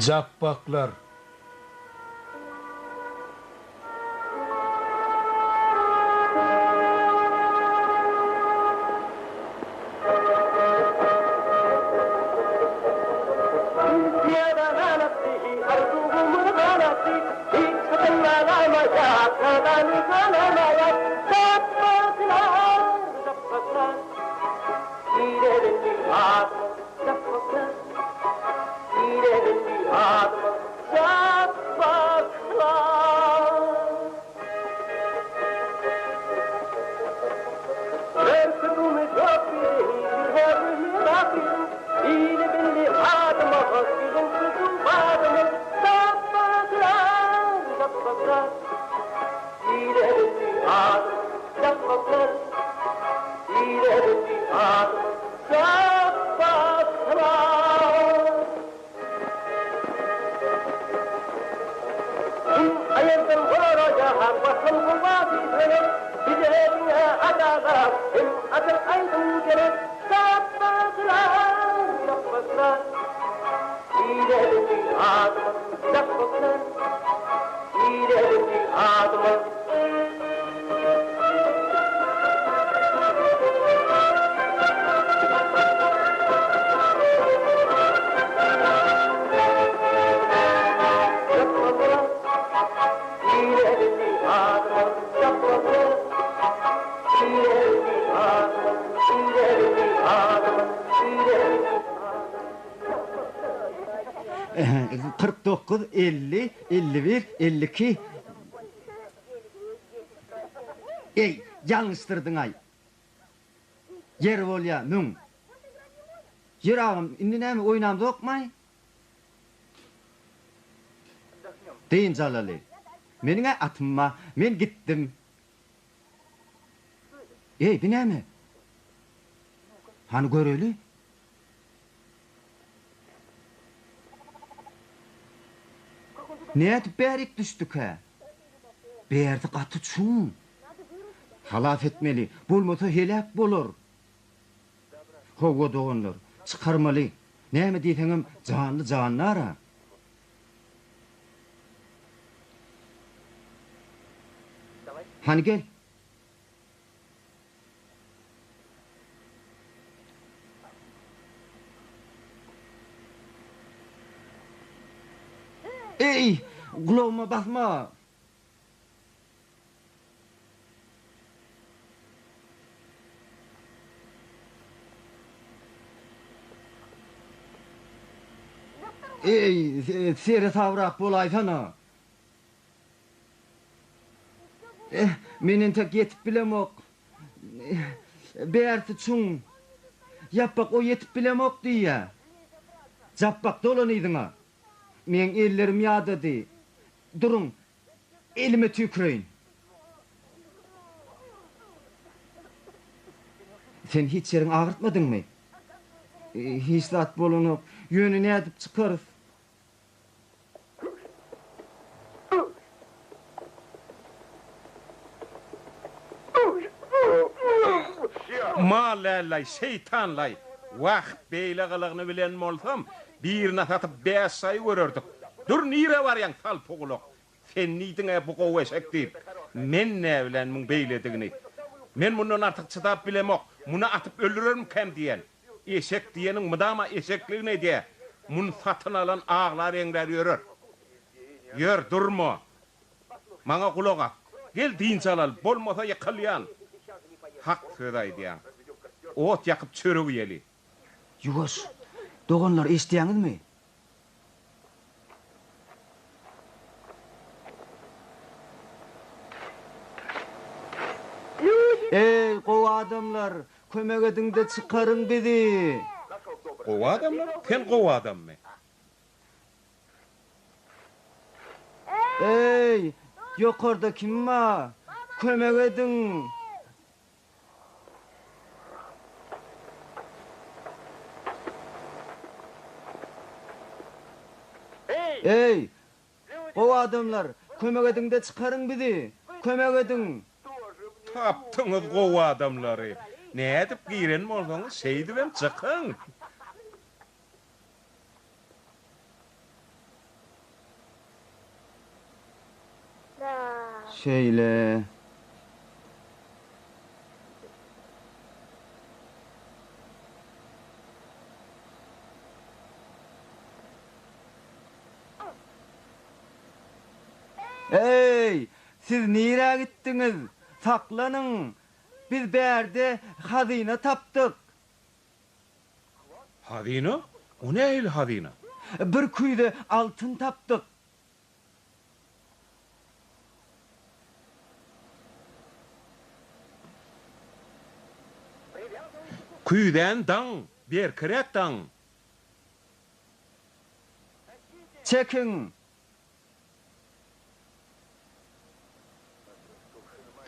Jappaklar. Kırk dokuz, 50, 51, 52. Ey, yanlıştırdın ay. Yer bol ya, nün. Yer ağım, indi näme oynamda okmay? Deyin Jalali. Meniňe atma, men gittim. Ey, bu näme? Hani göreli? Näet bärik düşdük ha? Berdi gaty çuň. Halaf etmeli, bolmasa helak bolar. Howa doganlar, çıkarmaly. Näme diýseňem, janly janlara. Hani gel. Ey, kulağıma bakma. Ey, seri tavrak bolaysana. Menin tek yetip bilemok. Berti çuň. Yappak o yetip bilemok diýe. Jappak dolanydyňa. Men ellerim ýadady. Durun. Elime tüküreýin. Sen hiç ýeriň agyrtmadyňmy? Hislat bolanyp, ýönüne edip çykaryp. Malallay, şeytanlay. Wagt beýle gylygyny bilen bolsam, bir nasatyp 5 say görerdik. Dur nire barýan salpuguluk. Sen niýdiňe bu gowy eşek diýip, men näme bilen muň beýledigini. Men mundan artyk çydap bilemok. Muny atyp öldürerim kem diýen. Eşek diýeniň mydama eşekligine diýe. Mun satyn alan ağlar eňler ýörer. Ýör durma. Maňa kulak at. Gel diýin çalal, bolmasa ýakylýan. Hak söz aýdýan. Ot yakıp çörek ýeli. Ýugaş, doganlar eşdiýäňizmi? Ey gowy adamlar, kömek edin-de çykaryň bizi. Gowy adamlar? Sen gowy adammy? Ey, ýokarda kim var? Kömek edin. Ey, gowy adamlar, kömek edin-de çykaryň bizi. Kömek edin. Tapdyňyz gowy adamlary. Ne edip giren bolsaňyz şeýdibem çykyň. Şeýle. Ey, siz nire gittiniz? Saklanın. Biz berde hazine taptık. Hazine? O ne el hazine? Bir kuyda altın taptık. Kuyden dan, bir kirek dan. Çekin.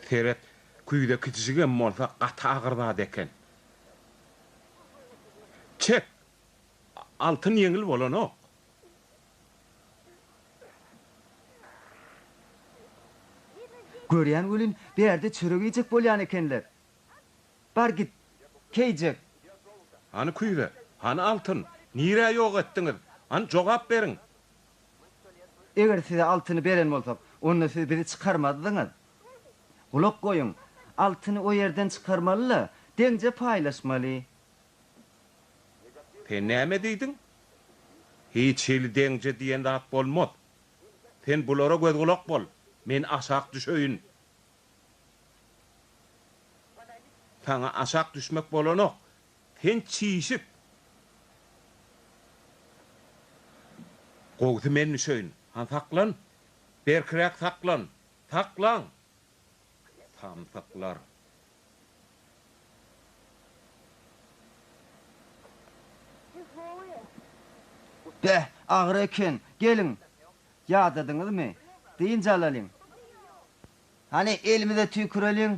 Seret, kuyda küçücüğüm molsa qata ağırda deken. Çek, altın yengil bolan o. Görýän welin berde çörek ýejek bolýan ekenler. Bar git. Keyjek. Hani kuyda, hani altın, nire yok ettiniz, hani jogap berin. Eger size altını beren bolsak, onu siz bizi çıkarmadyňyz. Ulak goýun. Altyny o yerden çıkarmaly, deňje paýlaşmaly. Sen näme diýdin? Hiç hili deňje diýen zat bolmaz. Sen bulara göz kulak bol. Men aşak düşöýün. Sana aşak düşmek bolanok. Sen çiýişip. Gowdy men düşöýün. Han saklan. Berkirek saklan. Saklan. Samsaklar. Ağır eken, gelin. Ýadadyňyzmy? Diýinje alalyň. Hani elimize tüýküreliň.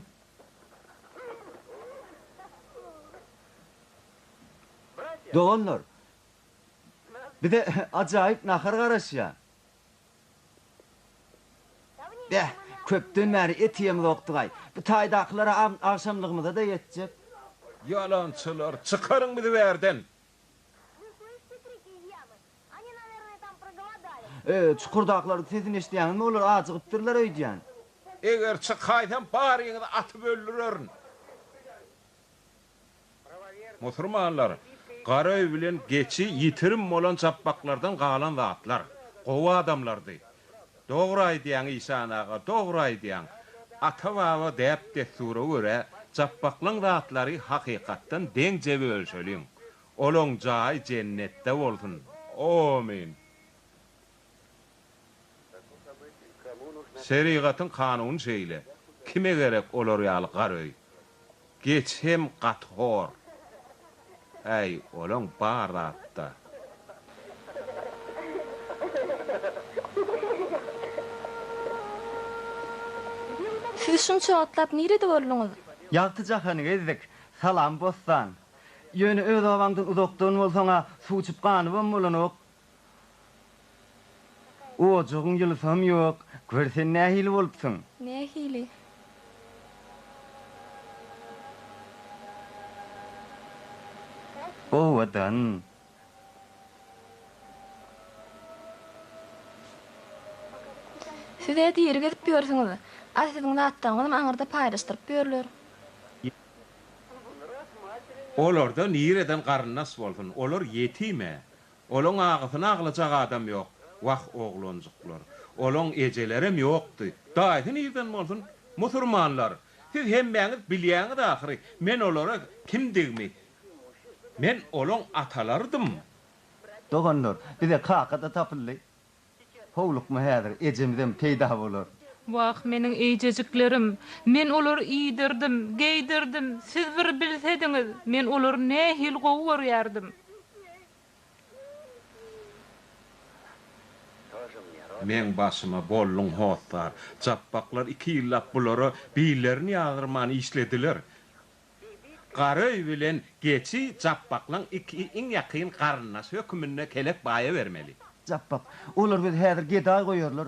Doganlar. Bir de ajaýyp nahar garaşýar. Köpden bäri et ýemez okdugaý. Bu taýdaklara akşamlygymyza da ýetjek. Yalançılar, çıkarın bizi verden. Çukurdaklary sesini eşdiýäňizmi olar ajygypdyrlar öýdýän. Eger çıkaýdan baryňyzy atyp öldürürün. Musulmanlar, garaý bilen geçi ýitirim bolan çapbaklardan galan zatlar, gowa adamlardy. Dogry aýdýan İsa aga, dogry aýdýan. Ata-baba däp destura görä, çapbaklaň zatlary hakykatdan deňje bölşeliň. Olaň jaý jennetde bolsun. Amin. Şeriatın kanun şeyle. Kime gerek olar ýaly garaý? Geçem gathor. Ey, olaň baratda. Siz şunça atlap nirede bolluňyz? Ýagty jahany gezdik. Salam bossan. Ýöne öz awaňdan uzakdan bolsaňa suçup ganypam bolanok. O jogyň ýylsam ýok. Görsen nähili bolupsyň? Nähili? O wadan. Siz edi ýere gezip ýörsiňiz. Asydyň zatdaňyzy aňyrda paýlaşdyryp ýörler. Olarda nireden garnas bolsun. Olar yetime. Olaň agysyny aglajak adam ýok. Wah oglonjuklar. Olaň ejelerim ýokdy. Daýdy nirden bolsun? Musulmanlar. Siz hemmeňiz bilýäňiz ahyry. Men olara kim degmi? Men olaň atalarydym. Doganlar, bize kakada tapılly. Howlukmy häzir ejemizden peýda bolar. Wah meniň eýjejiklerim, men olary iýdirdim, geýdirdim. Siz bir bilsediňiz, men olary nähil gowy görýärdim. Men başyma bolluň hotlar, çapbaklar 2 ýyllap bulara biýlerini ýagyrmany işlediler. Garaý bilen geçi çapbaklaň iki iň ýakyn garynasy hökümine kelek baýa bermeli. Jappap, olar biz häzir geda goýarlar.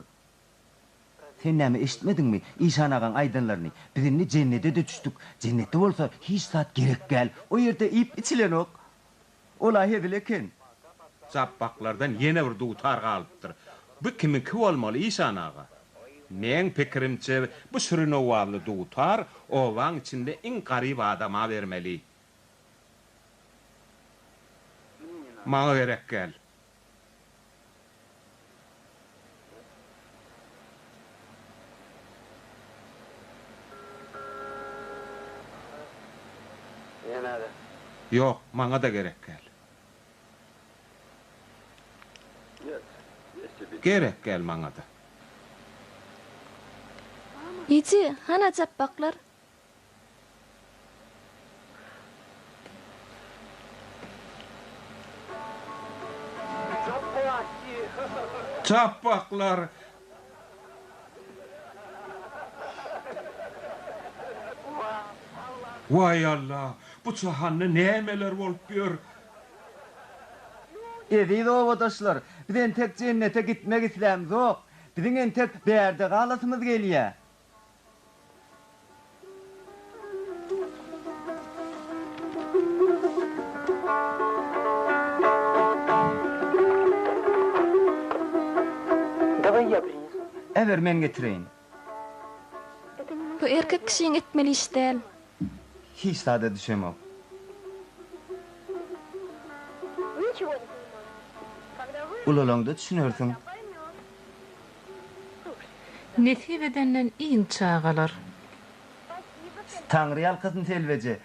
Sen näme eşitmediňmi? İşan agaň aýdanlaryny. Bizini jennete de düşdük. Jennetde bolsa hiç saat gerek gel. O ýerde ip içilenok. Ola hedileken. Çapbaklardan ýene bir dutar galypdyr. Bu kiminki bolmaly İşan aga? Men pikirimçe bu sürün owaly dutar, owaň içinde iň garyp adama bermeli. Maňa gerek gel. Yok, maňa da gerek gel. Gerek gel maňa da. Iji, hana çapaklar. Çapaklar. Vay Allah, bu çahanny nämeler bolup ýör? Edi owadoşlar, bizen tek cennete gitmek islämiz ok. Biziň entek bärde galasymyz gelýär. Ever men getireyin. Bu erkek kişiň etmeli iş däl. Hiç sade düşemem. Ulalangda düşünürsün. Nesip edenden iň çağalar. Tanrı yalkasın telvece.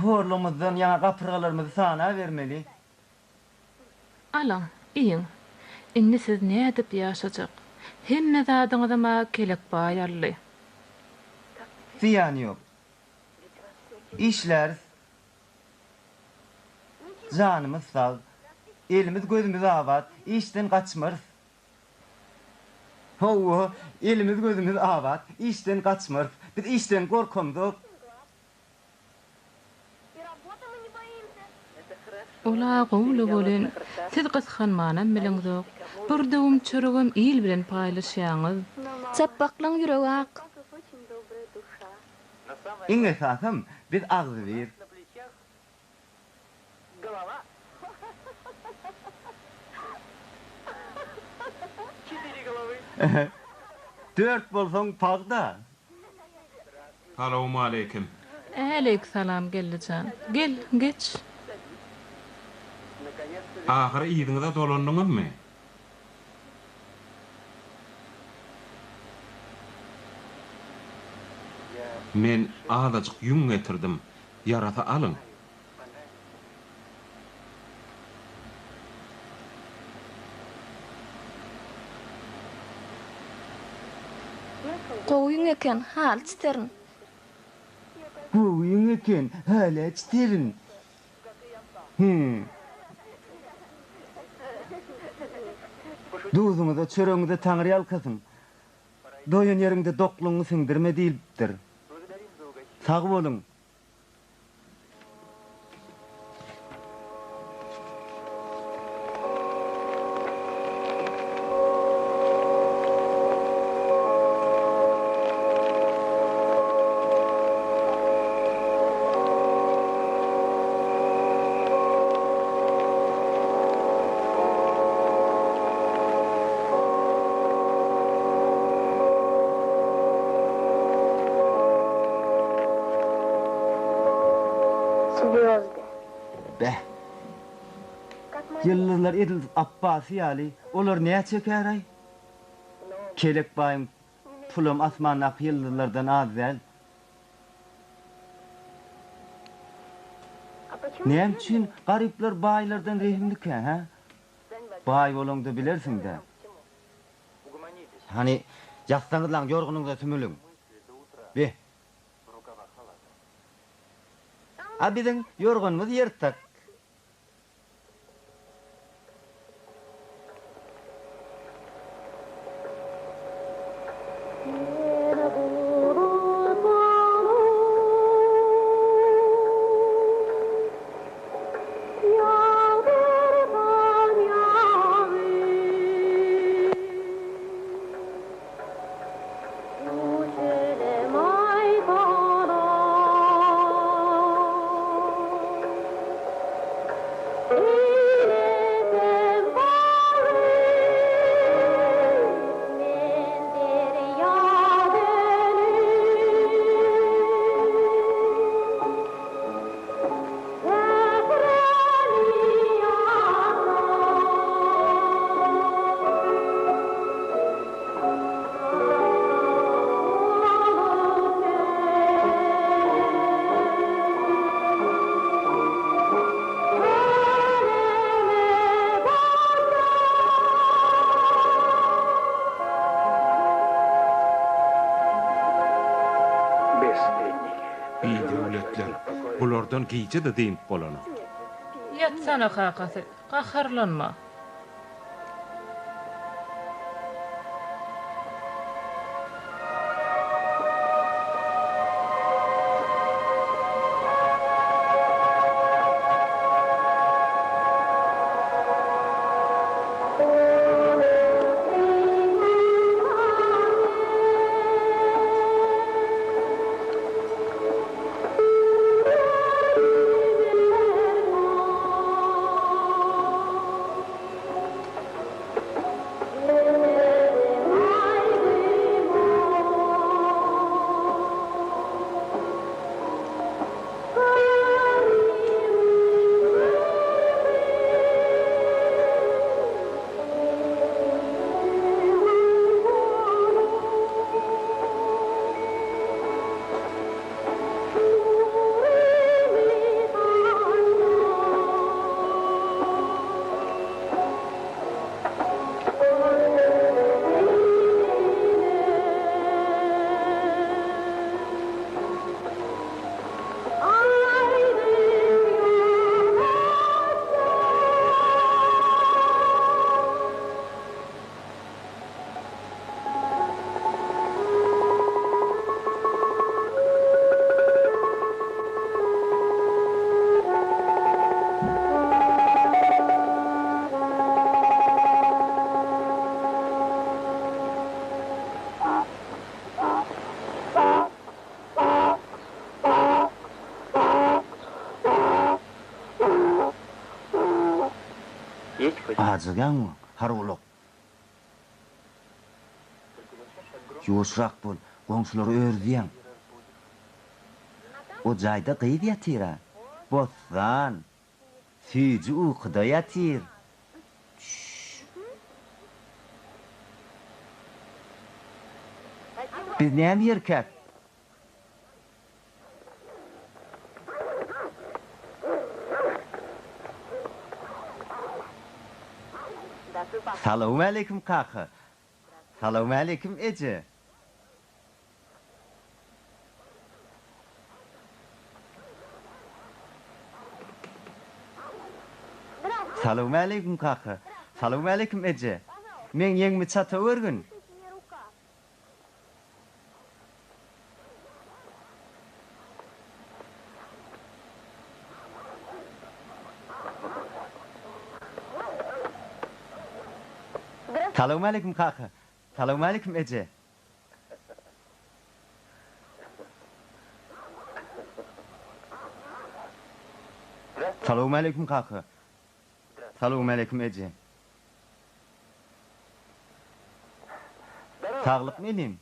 Horlumuzdan yana kapırgalarımızı sana vermeli. Alan, iň. Inni siz ne edip ýaşajak? Hemme zadyňyza kelek baýarly. Ziyan yok. İşler. Canımız sağ. Elimiz gözümüz avat. İşten kaçmarız. Ho, elimiz gözümüz avat. İşten kaçmarız. Biz işten korkumduk. Ola gowly bolen, siz gysganmanam bileňiz. Bir dowum çörügüm il bilen paýlaşýaňyz. Çapaklaň ýüregi ak. İň esasym biz agzy bir. Dört bolsaň pagda. Salamu aleykum. Aleyhisselam geldican. Gel, geç. Ahir ýygyňyza dolandyňyzmy? Men azajyk ýün getirdim. Yarata alın. Gowyň eken, hal çiterin. Bu eken hala çiterin. Duzumuza, çöröňüze Taňry ýalkasyn. Doýun ýerinde dokluňy siňdirme diýipdir. Sag bolun. Beh. Yıllar edil Abbasi Ali, olar näçe çekäray? Kelek baýym pulum asmanyň yıllardan azal. Näme üçin garyplar baýlardan rehimlik ha? Baý bolňdy bilersiň-de. Hani ýatsaňyzlaň ýorgunuňda tümülüň. Beh. Abidiň ýorgunymyz ýertak. giyce de deyip bolana. Yatsana kakasy, qaharlanma. Azıgan haruluk. Yoşrak bol, goňşulary ördüýän. O jaýda gyýdy ýatyra. Bossan. Süýji uykuda ýatyr. Biz näme ýerkäp? Salamu aleykum kaka. Salamu aleykum Ece. Salamu aleykum kaka. Salamu aleykum Ece. Men yeňmi çata örgün. Salamu aleykum kaka. Salamu aleykum Ece. Salamu aleykum kaka. Salamu aleykum Ece. Sağlık menim.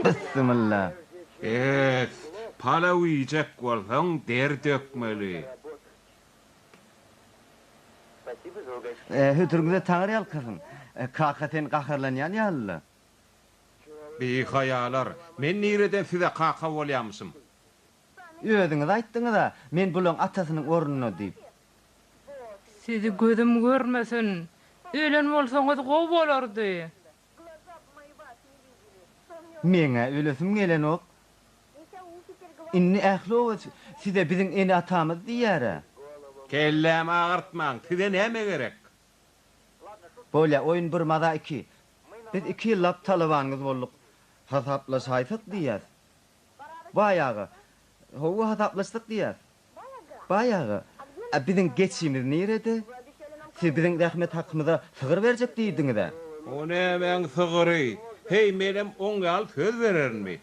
Bismillah. Pala uyacak bolsaň der dökmeli. Hütürüňize taňry ýalkyň. Kakaten gaharlanýan ýaly. Behayalar, men nireden size kaka bolýamsym? Özüňiz aýtdyňyz da, men bulan atasynyň ornuny diýip. Sizi gözüm görmesin. Ölen bolsaňyz gowy bolardy. Meňe ölesim gelen ok. Inni ähli size biziň eni atamyz diýär. Kellem ağırtmaň, size näme gerek? Bolýa oyun bir maza 2. Biz 2 ýyllap talabanyňyz bolduk. Hasaplaşaýdyk diýär. Bayağı. Howa hasaplaşdyk diýär. Bayağı. Biziň geçişimiz nerede? Siz biziň rahmet hakkymyza sygyr berjek diýdiňiz de. O nämen sygyry? Hey menem oňal söz berermi?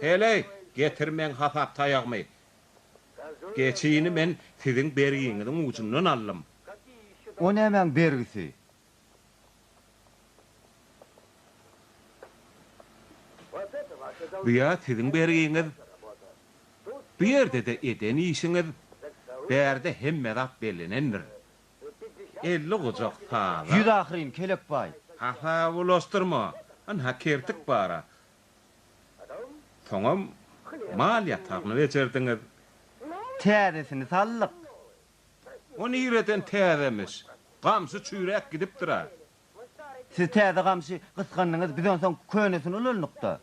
Hele getirmeň hasap taýagmy. Geçiýini men siziň berýiňiziň ucundan aldym. O nämen bergisi? Bu ýa siziň berýiňiz. Bu ýerde de eden işiňiz Berde hemme dat bellenendir. 50 gocak taza. Yüz ahirin kelek bay. Haha ulaştırma. Anha kertik bara. Soňam mal yatağını geçerdiňiz. Täzesini sallyk. Onu ýüreten täzemiş. Gamsy çüýrek gidip durar. Siz täze gamşy gysganlyňyz bizden soň könesini ulunlukda.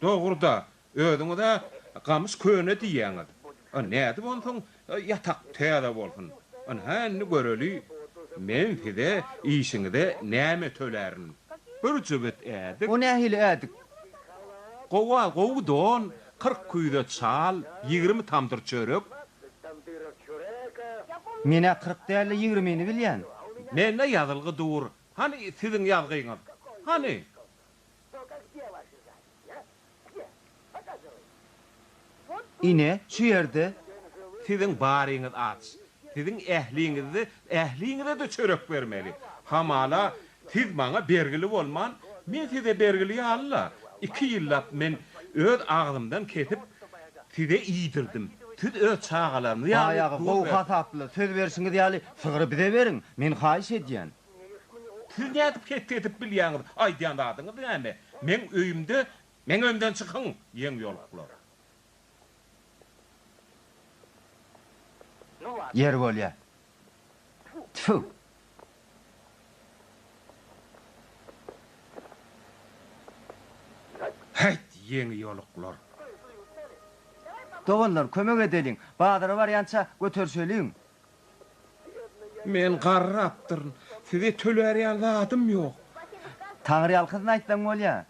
Dogrda, ödüňe de gamys köne diýäňiz. Näde bolsun yatak täze bolsun. Hänni göreli. Men fide işiňde näme tölerin. Bir jübet ädik. O nähili ädik? Gowa don 40 küýde çal, 20 tamdyr çörek. Mene 40 däli 20-ni bilýän. Menne ýazylgy dur. Hani siziň ýazgyňyz? Hani? Ine şu ýerde Siziň baryňyz aç. Siziň ähliňize de çörek bermeli. Hamala siz maňa bergili bolman, men size bergili ýalla. 2 ýyllap men öz agzymdan kesip size iýdirdim. Siz öz çağalaryny aýagy gowy hasaply söz berişiňiz ýaly sygyry bize beriň. Men haýyş edýän. Siz nädip ketip bilýäňiz? Aýdýan adyňyz näme? Men öýümden çykyň, ýeň ýoluklar. Yer bolýar. Tfu. Hayt, ýeň ýoluklar. Doganlar kömek edeliň. Badara barýança göterseliň. Men garrapdyryn. Size tölerýän zatym ýok. Taňry ýalkyzyny aýtsaň bolýar.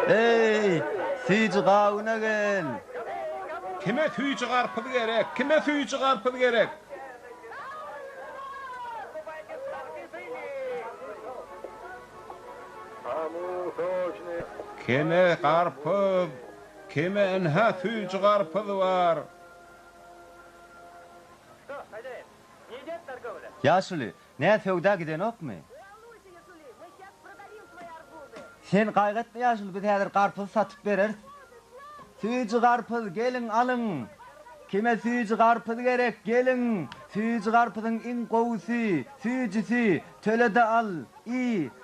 Hey, siz gawuna gel. Kime tüýçi garpydy gerek? Kime tüýçi garpydy gerek? Kime garpyd? Kime enha tüýçi garpydy var? Ýaşuly, näme söwda giden okmy? Sen gaýgatma ýaşuly, biz häzir garpyz satyp bereriz. Tüýçi garpyz gelin alyň. Kime tüýçi garpyz gerek gelin. Tüýçi garpyzyň iň gowusy, tüýçisi tölede al.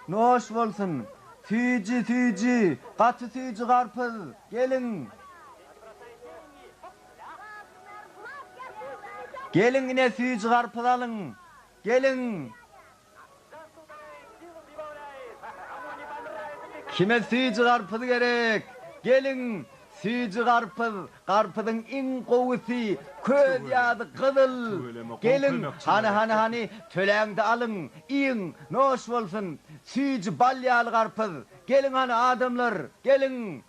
Noş bolsun. Tüýçi, gaty tüýçi garpyz gelin. Gelin ine tüýçi garpyz alyň. Gelin. Kime tüýçi garpyz gerek? Gelin. Tüýçi garpyzyň iň gowusy, köz ýady gyzyl. Gelin, hani töläňde alyň, iň noş bolsun. Tüýçi balýaly garpyz. Gelin hani adamlar, gelin.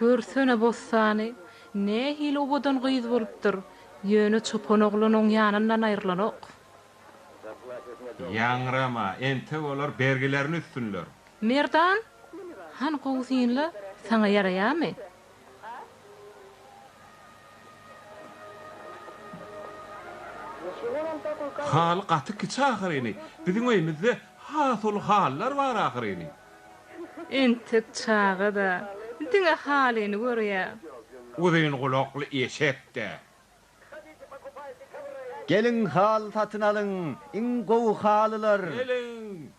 Görsene bossany, ne hil obadan gyýz bolupdyr. Ýöne çopan oglunyň ýanyndan aýrylanok. Ýaňrama, ente olar bergilerini üstünler. Merdan, han gowsynla saňa ýaraýarmy? Hal gaty kiçi ahyryny. Biziň öýümizde hasul hallar bar ahyryny. Entek çağa da, diňe halyny görýär. Uzyn gulakly eşekde. Gelin hal satyn alyň, iň gowy halylar. Gelin.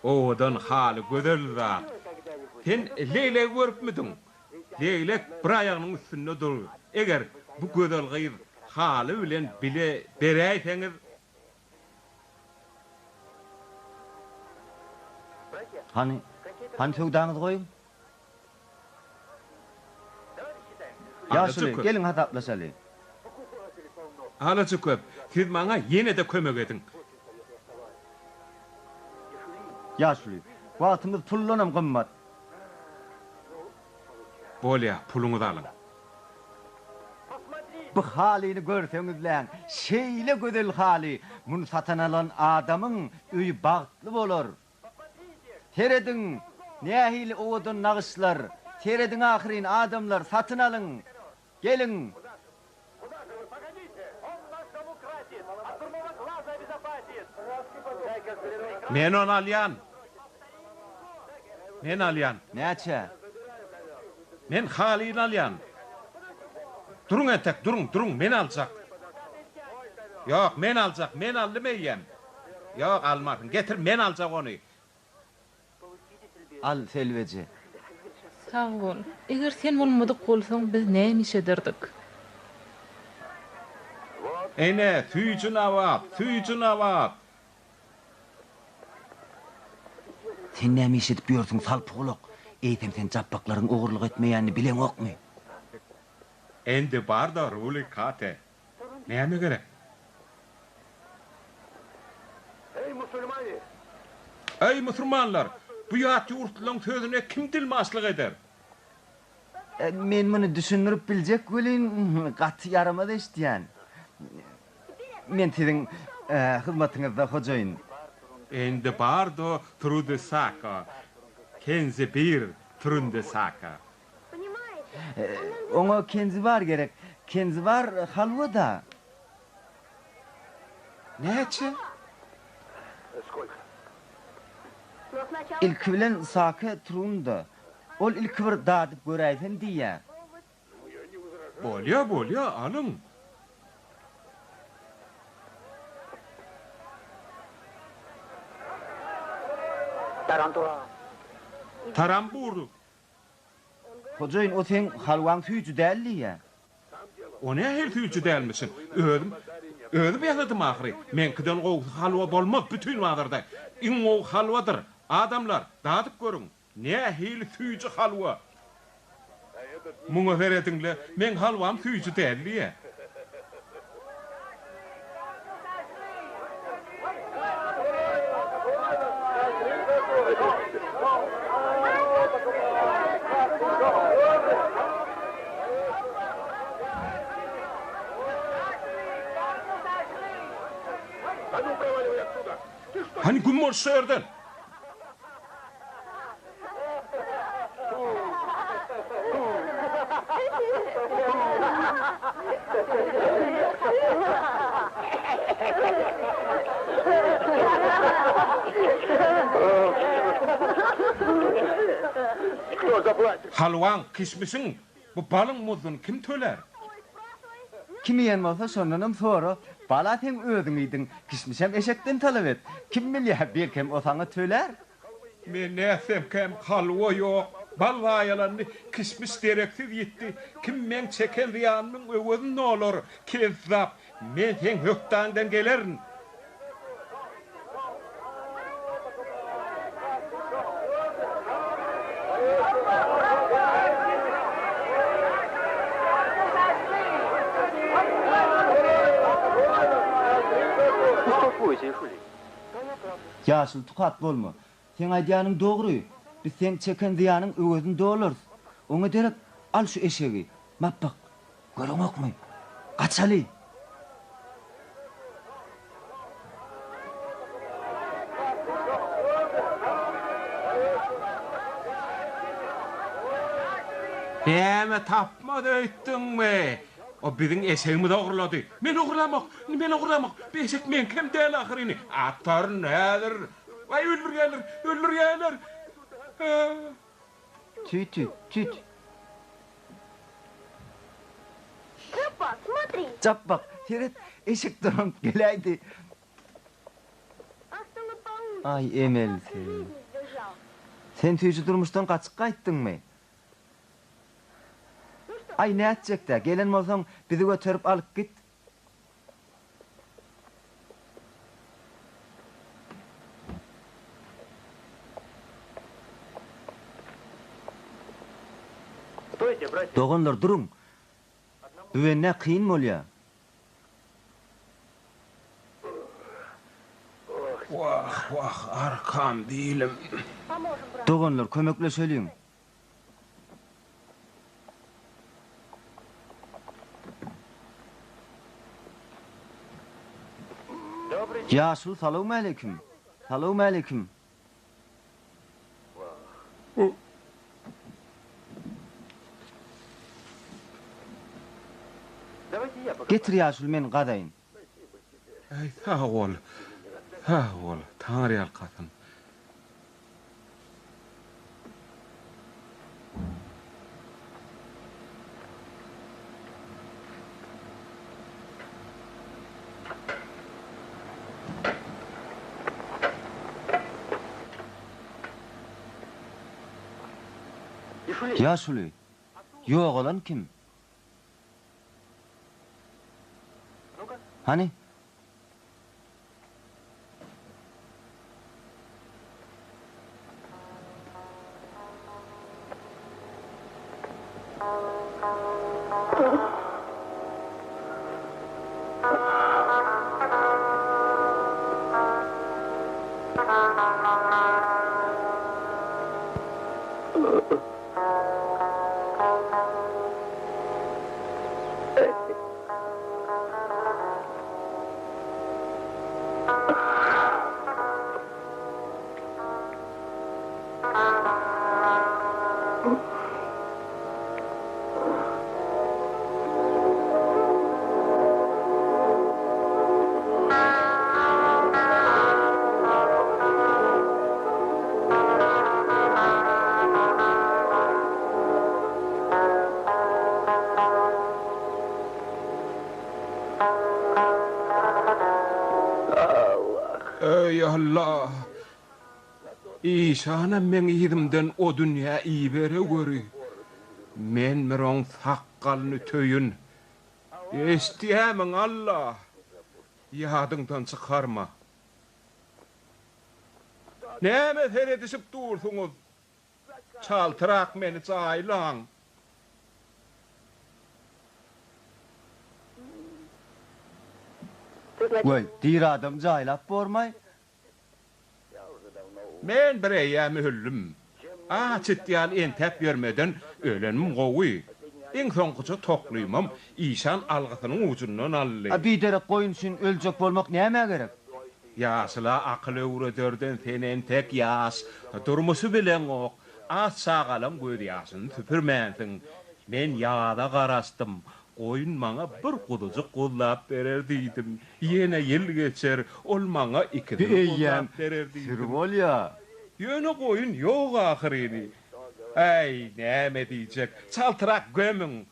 Odan haly gözel zat. Sen leýle görüpmidin? Leýlek bir aýagynyň üstünde dur. Eger bu gözel gyýyr haly bilen bile beräýseňiz, Hani söwdaňyzy goýun. Ýaşuly, gelin hataplaşaly. halaçy köp. Siz maňa ýene de kömek edin. Ýaşuly, wagtymyz pullanam gymmat. Bolýa, puluňyzy alyň. Bu halyny görseňizler, şeýle gözel haly, muny satan alan adamyň öýü bagtly bolar. Teredin, nähili owadan nagyşlar, teredin ahyryň adamlar satyn alyň. Gelin. Men onu alyan. Men alyan. Näçe? Men Halil'i alyan. Durun etek, durun, men alacak. Yok, men alacak, men almayayım. Yok, almadın. Getir, men alacak onu. Al selveci. Sağ ol. Eger sen bolmadyk bolsaň biz näme ederdik? Ene, tüycün avat. Sen näme işedip ýörsiň salpugulak? Eýtem sen jappaklaryň ogurlyk etmeýänini bilen okmy? Endi bar da ruli kate. Näme gerek? Ey musulmanlar, bu ýat ýurtlaryň sözüne kim dilmaslyk eder? Men muny düşünürip biljek welin gaty yaramady eşdýän. Men siziň hyzmatyňyzda hojaýyn. Endi bar da trudy saka. Kenzi bir trundy saka. Oňa kenzi bar gerek. Kenzi bar halwada. Näçe? İlki bilen saka trunda. Ol ilki bir dadyp göräýsen diýä. Bolya, alın. Tarambur. Hojaýyn o sen halwaň tüýjü däldiýä. O ne hel tüyçü dälmisin? Ödüm ýaladym ahry. Menkiden o halwa bolmak bütün wagtda. Iň o halwadyr. Adamlar, dadyp görüň. Ne hel tüyçü halwa? Muňa beretiňle, men halwam tüyçü däldiýä. Hani gummor sördün? Halwan, kişmisin, bu balın muzun kim töler? Kim ýen bolsa şondanam sonra bala sen özüň idiň, kişmişem eşekden talap et. Kim bilýär belkem o saňa töler? Men näsem kem halwa ýok. Bal yalanny kişmiş direksiz ýetdi. Kim men çeken ýanyň öwüni olur? Kezzap. Men sen hökdandan gelerin. Ýaşyl tukat bolma. Sen aýdýanyň dogry. Biz sen çeken diýanyň öwüni dolurs. Oňa derek al şu eşegi. Mappak. Görüňokmy? Gaçaly. Näme tapmady öýtdiňmi? O biziň eşegimi dogrulady. Men ogurlamak. Beşek men kim däl ahyryny. Atar nädir? Vay öldürýärler. Tüt. Папа, смотри. Çappak. Seret eşek durup geläýdi. Ay Emel sen. Sen tüýjü durmuşdan gaçyp gaýtdyňmy? Ay näçekde? Gelen bolsaň bizi götürüp alyp git. Doganlar durun. Büwenne kıyın bolýar. Wah, arkam diýilim. Doganlar kömekleşeliň. Ýaşul salam aleikum. Salam aleikum. Getir ýaşul men gadaýyn. Ey sağ ol. Sağ ol. Tanrı alqasın. Ýaşuly. Ýok olan kim? Hani? Ey Allah! İşana men ýüzümden o dünýä iýbere göri. Men miron saqqalyny töýün. Eşdiýämiň Allah. Ýadyňdan çykarma. Näme seredişip dursuňuz? Çaltyrak meni çaýlaň. Goý, dir adam jaýlap bormay. Men bir eýämi hüllüm. Çitdiýan entep bermeden ölenim gowy. Iň soňkuça toklaýmam, işan algysynyň ujundan ally. Biderek goýun üçin öljek bolmak näme gerek? Ýaşla akyl öwredörden senen tek ýaş, durmuşy bilen ok. Az sagalam görýärsiň, süpürmänsiň. Men ýada garastym. Oyun maňa bir gudujuk gollap berer diýdim. Ýene ýyl geçer, ol maňa iki Beýýän berer diýdim. Sirbolya. Ýöne goýun ýok ahyryny. Ey, näme diýjek? Çaltyrak gömüň.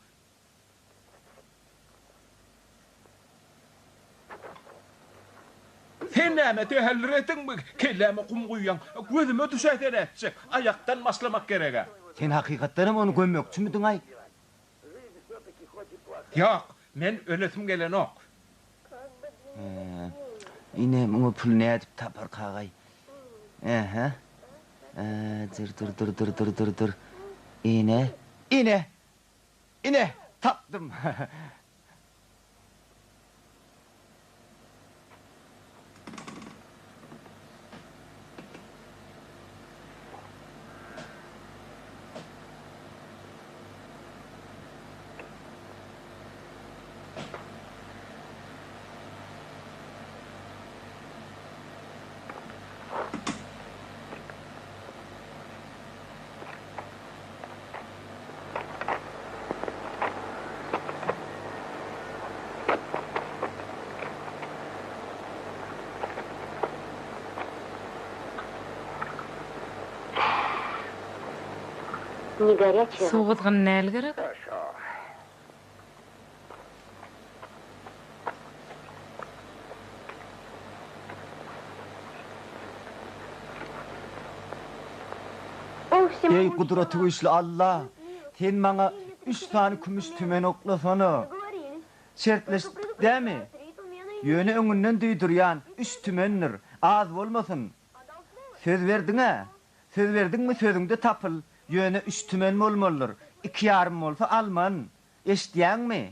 Sen näme tehellür etdiňmi? Kelläme kum guýýan. Gözüme düşät edetjek. Ayaktan maslamak gerek. Sen hakykatdanam onu gömmekçimidiň ay? Ýok, men ölesim gelen ok. Ine muňa pul nädip tapar kagay. Aha. Dır. Ine, tapdım. Не горячая. Soğudğan näl gerek? Ey kudreti güçlü Allah, sen maňa 3 tane kümüş tümen oklasana. Şertleşdik dämi? Ýöne öňünden duýdurýan 3 tümendir, az bolmasyn. Söz berdiňe? Söz berdiňmi sözüňde tapyl. Ýöne 3 tümen bolmalydyr. 2,5 bolsa alman. Eşdiýäňmi?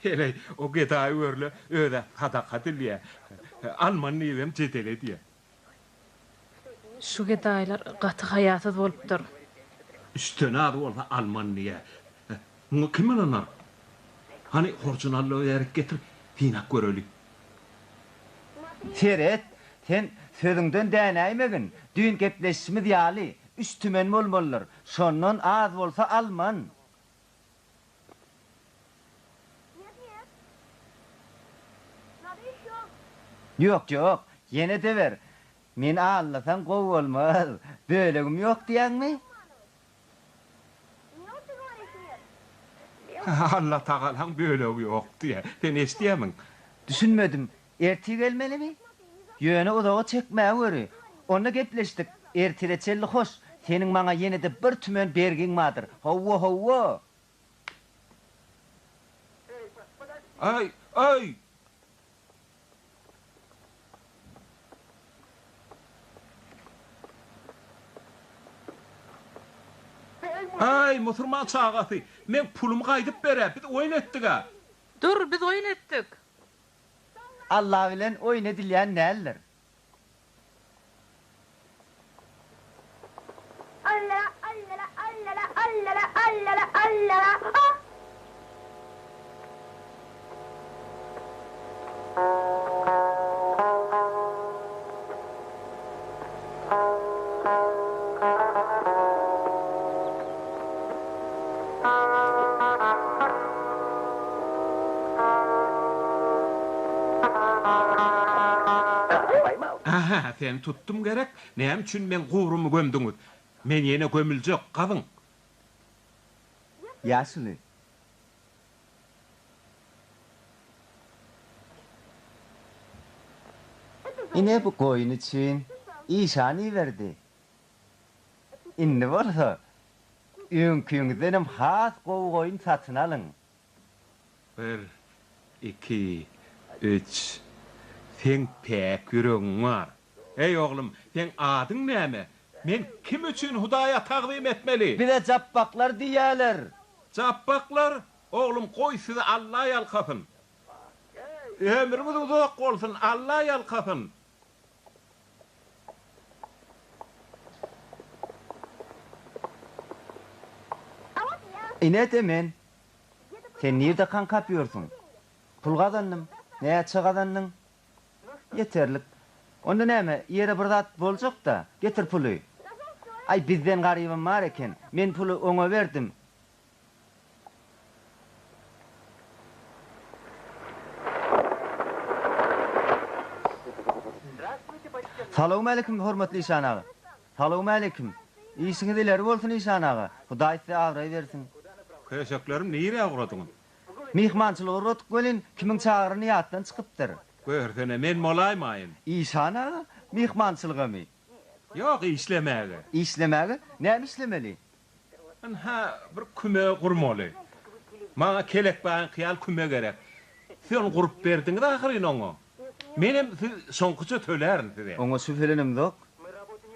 Hele o gedaý örle öde hadaka dilýär. Alman niýem jetele diýär. Şu gedaýlar gaty haýatsız bolupdyr. Üstüne adı olsa Alman niýe. Muňa kim anar? Hani horjunallygy ýerek getir, tinak görelik. Seret, sen sözüňden dänäýmegin. Düýün gepleşişimiz ýaly. 3 tümen bolmalydyr. Şondan az bolsa alman. Yok yok, yine de ver. Men anlasan gow olmaz. Bölegim yok diýen mi? Allah Tağalaň bölegi ýok diýe. Sen esdiýämiň? Düşünmedim. Erti gelmeli mi? Yöne odağa çekmeye göre. Onunla gepleştik. Ertireçelli hoş. Senin bana yine de bir tümen bergin vardır. Hova hova. Ay, ay! Ay, musurman çağatı. Men pulumu gaýdyp bere. Biz oýun etdik ha. Dur, biz oyun etdik. Allah bilen oyun edilen neler? Allah, Allah, Allah, Allah, Allah, Allah. Ah! Aha, sen tuttum gerek. Näme üçin men gowrumy gömdüňiz? Men ýene gömüljek, gabyň. Yaşlı. Ine bu koyun için işani verdi. İnne bolsa ünküňizdenem has koyun satyn alın. 1, 2, 3. Sen pek ýüregiň var. Ey oglum, sen adyň näme? Men kim üçin Hudaýa taqdim etmeli? Bir de cappaklar diýerler. Cappaklar, oglum goý sizi Allah ýalkapyn. Ömrüňiz uzak bolsun, Allah ýalkapyn. İne de men. Sen nerede kan kapıyorsun? Pul kazandym. Näçe kazandın? Yeterlik. Onda näme? Ýere bir zat boljak da, getir pulu. Ay bizden garybym var eken, men pulu oňa berdim. Salamu aleykum hormatly İşan ağa. Salamu aleykum. İşiniz ileri bolsun İşan ağa. Hudaý size awray bersin. Köşeklerim näýere aguradyň? Mihmançylygy rotuk gelin kimiň çağırny ýatdan çykypdyr. Görsene men molaýmaýyn. İşan ağa, mihmançylygymy? Ýok işlemäge. İşlemäge? Näme işlemeli? Ha, bir küme gurmaly. Maňa kelek baýan kyýal küme gerek. Sen gurup berdiň da ahyryny oňa. Menem soňkuça tölerin size. Oňa süfelenim dok.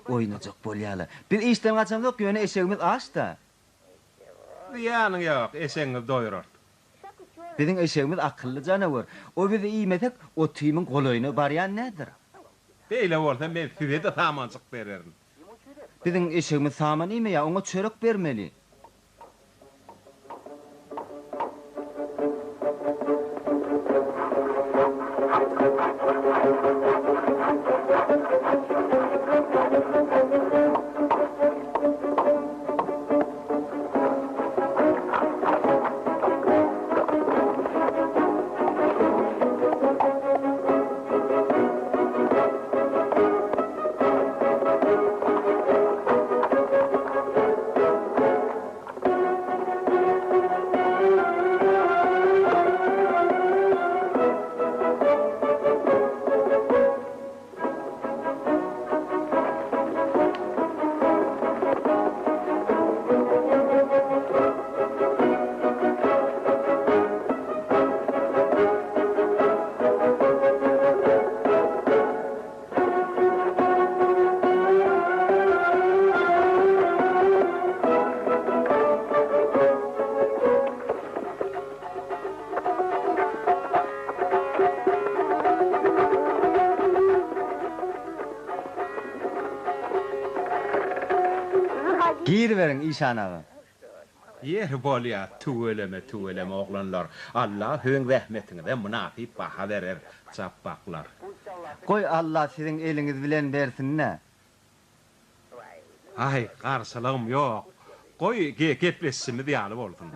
Oýnajak bolýaly. Bir işden gaçamdok ýöne eşegimiz aşda. Ýanyň ýok, eşeňiz doýurar. Biziň eşegimiz akylly janawer. O bizi iýmetek, o tüýmüň golaýyny barýan nädir? Beýle bolsa men size de samançyk bererim. Biziň eşegimiz saman iýme ýa, oňa çörek bermeli. Gir verin İşan ağa. Yer bolýar, tüweleme oglanlar. Allah höň rahmetine münafip baha berer, çapaklar. Koy Allah sizin eliniz bilen bersin ne? Ay, garşylygym ýok. Goý gepleşsimi diýaly bolsun.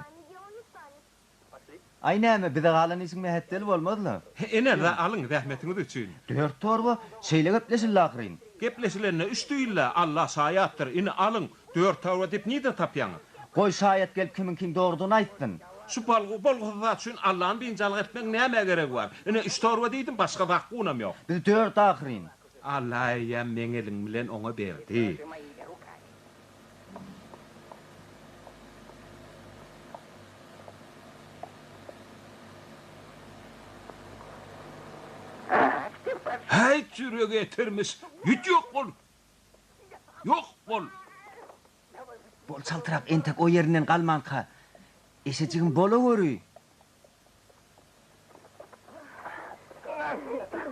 Ay näme bize galan ismi hettel bolmadylar. Ene de alın rahmetiniz üçün. 4 torba şeýle gepleşildi ahyryn. Geplesilerine üstüyle Allah sayattır. Ini alın 4 tavra dip nide tapyanı. Goý şaýat gelip kiminkin doğrudyny aýtdyn. Şu bolguda üçün Allah'ın bincalyk etmek näme gerek var? Ine 3 tavra diýdim başga hakkynam ýok. Biz 4 ahyryn. Allah ýa meňelin bilen oňa berdi. Hay çürüge getirmiş. Güç yok bol. Yok bol. Bol çaltırap entek o yerinden galmanka. Eşejigin bola görüy.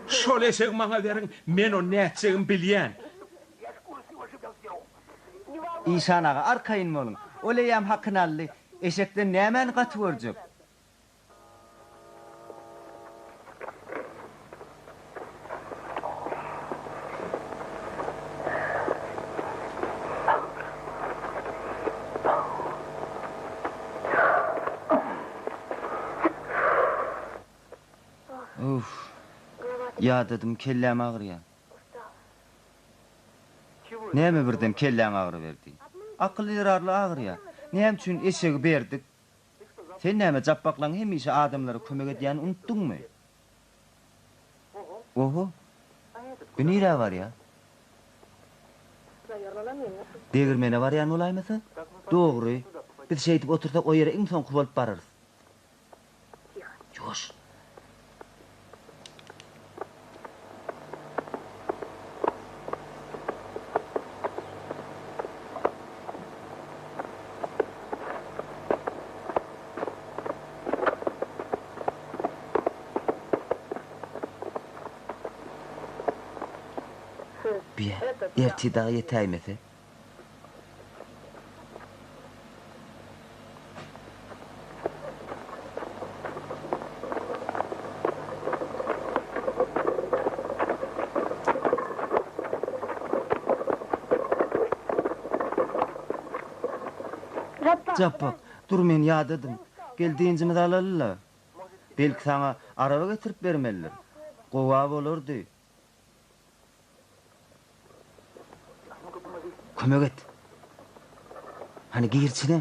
Şol eşek maňa berin, men o näçegin bilýän. İşan ağa arkayın bolun. Oleyam hakkynally. Eşekden nämen gaty görjek? Uf. Ya dedim kellem ağrıya. Näme birden kellem ağrı verdi? Akıl yararlı ağrıya. Näme üçin eşegi berdik? Sen näme jappaklaň hemişe adamlara kömek edýän unutdunmy? Oho. Bu nire var ya? Degirmene barýan bolaýmasa? Dogry. Biz şeýdip otursak o ýere iň soň kubolup bararys. Joş. Bir ertida yetäýmese. Jappak, dur men ýadydım. Geldiğinizde alalylar. Belki sana araba getirip bermeliler. Gowa bolardy. Kömek et. Hani girçine?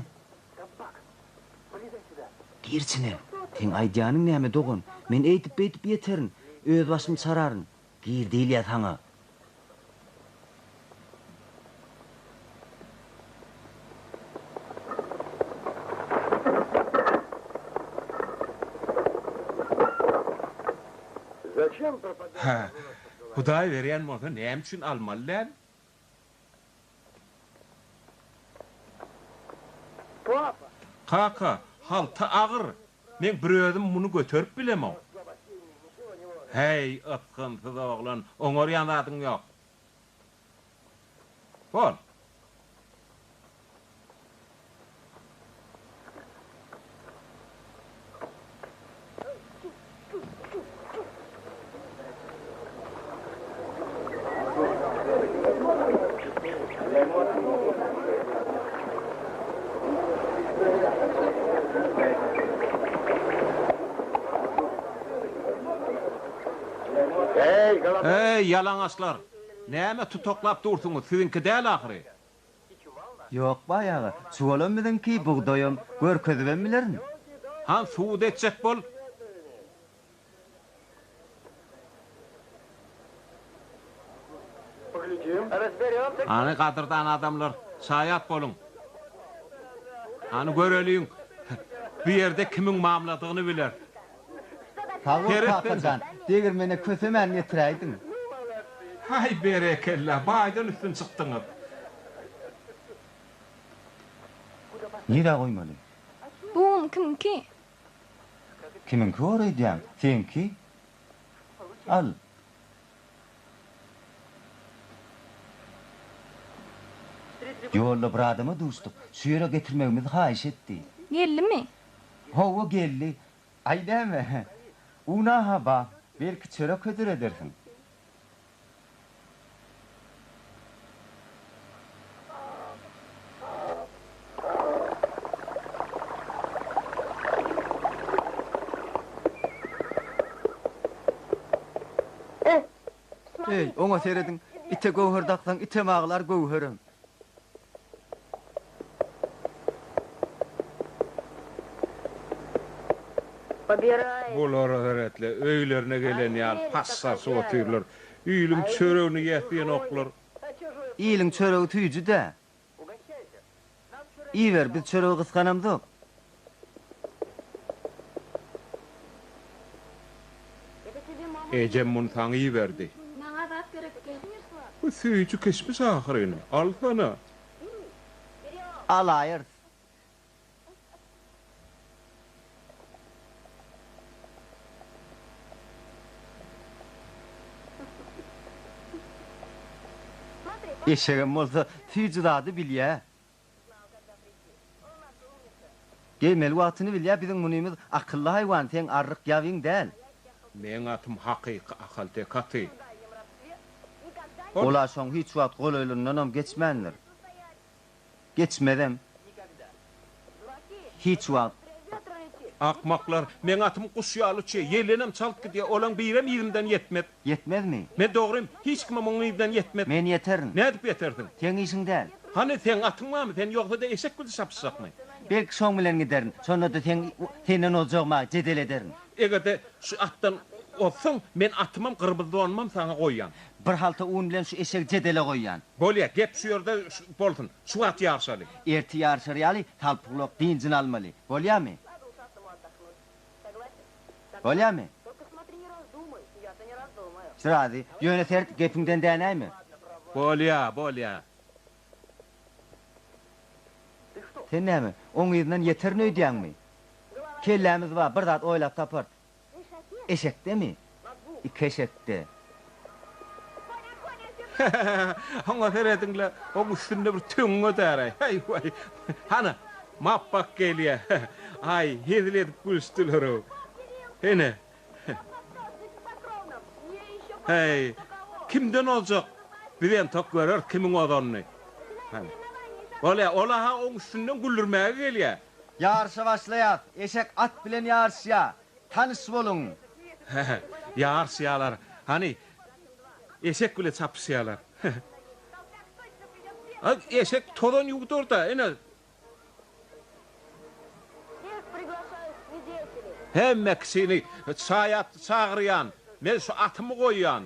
Girçine. Sen aýdýanyň näme dogun? Men eýtip beýtip ýeterin. Öz başym çararyn. Gir diýil ýa sana. Ha. Hudaý berýän bolsa näme üçin almalylar? Kaka, halta ağır. Men bir özüm bunu götürüp bilemem. Hey, ıtkınsız oğlan, oňar ýanadyň ýok. Bol. Hey, yalaňaçlar. Näme tutoklap dursuňuz? Sizinki däl ahyry. Yok bayağı. Suwalam ki buğdayım. Gör közüben bilerin. Han suud etjek bol. Ani gadyrdan adamlar, saýat bolun. Ani göreliň. Bu ýerde kimiň mamladygyny biler. Tavuk Herif kakacan. Degirmene kösemen getiräýdiň. Hay berekella, baýdan üstün çykdyňyz. Nire goýmaly? Bu kimki? Kimin kör edýän? Senki? Al. Ýolda bir adamy duşduk. Şu ýere getirmegimizi haýyş etdi. Gellimi? Howa geldi. Aýdama. Una haba. Belki çörek ködür edersin. Ey, ona seyredin. İte gowherdaksan ite mağlar gowherim. Bular öğretle öylerine gelen ýal hassas otyrlar. Üýlüň çöregini ýetdiýen oklar. İyiliň çöregi tüýjü-de. İýber, biz çöregi gysganamdyk. Ejem muny taňy berdi. Maňa zat gerekki. Bu süýçü kesmiş ahyryny. Al sana. Al aýyr. Eşegim bolsa tüýjü zady bilýär. Gelmeli wagtyny bilýär, biziň munymyz akylly haýwan, sen arryk ýabyň däl. Men atym hakyky akalty katy. Ola şoň hiç wagt gol öýlünden geçmändir. Geçmedem. Hiç wagt. Akmaklar, men atym kuşyalyçy, ýelenem çalyp gidýär, olaň birem ýerimden ýetmep. Yetmezmi? Men dogrym, hiç kime muň ýerden ýetmep. Men yeterin. Ne edip ýeterdin? Sen işiň däl. Hani sen atymamy, sen ýogda da eşek güldi sapsakmy? Belki şoň bilen giderin. Sonra da senden olacakma jedel ederin. Egerde şu atdan olsun, men atymam gırbızda olmam sana goýýan. Bir halta un bilen şu eşek jedele goýýan. Bolýa, gep şu ýerde bolsun. Şu at ýarşaly. Erti ýarşar ýaly, talpyklok diňjin almaly. Bolýarmy? Bolýarmy? Şiradi, ýöne sert gepiňden dänäými? Bolýa. Sen näme? Oň ýerden yeterini öýdýäňmi? Kellämiz bar, bir zat oýlap tapart. Eşekdemi? İki eşekde. Haňa seredinle, o üstünde bir töňe däre. Hey vay. Hana, mappak gelýär. Ay, hezlet gülstüler o. Hene. Hey, kimden olacak? Bilen tok görür kimin odanyny. Hani. Ola ha oň üstünden güldürmäge gelýär. Ýarşa başlaýar. Eşek at bilen ýarşýar. Tanış bolun. Ýarşýarlar. Hani eşek bile çapşýarlar. Eşek todan ýugdur da, ene. Hemmesini çağıryan, men şu atımı goýýan.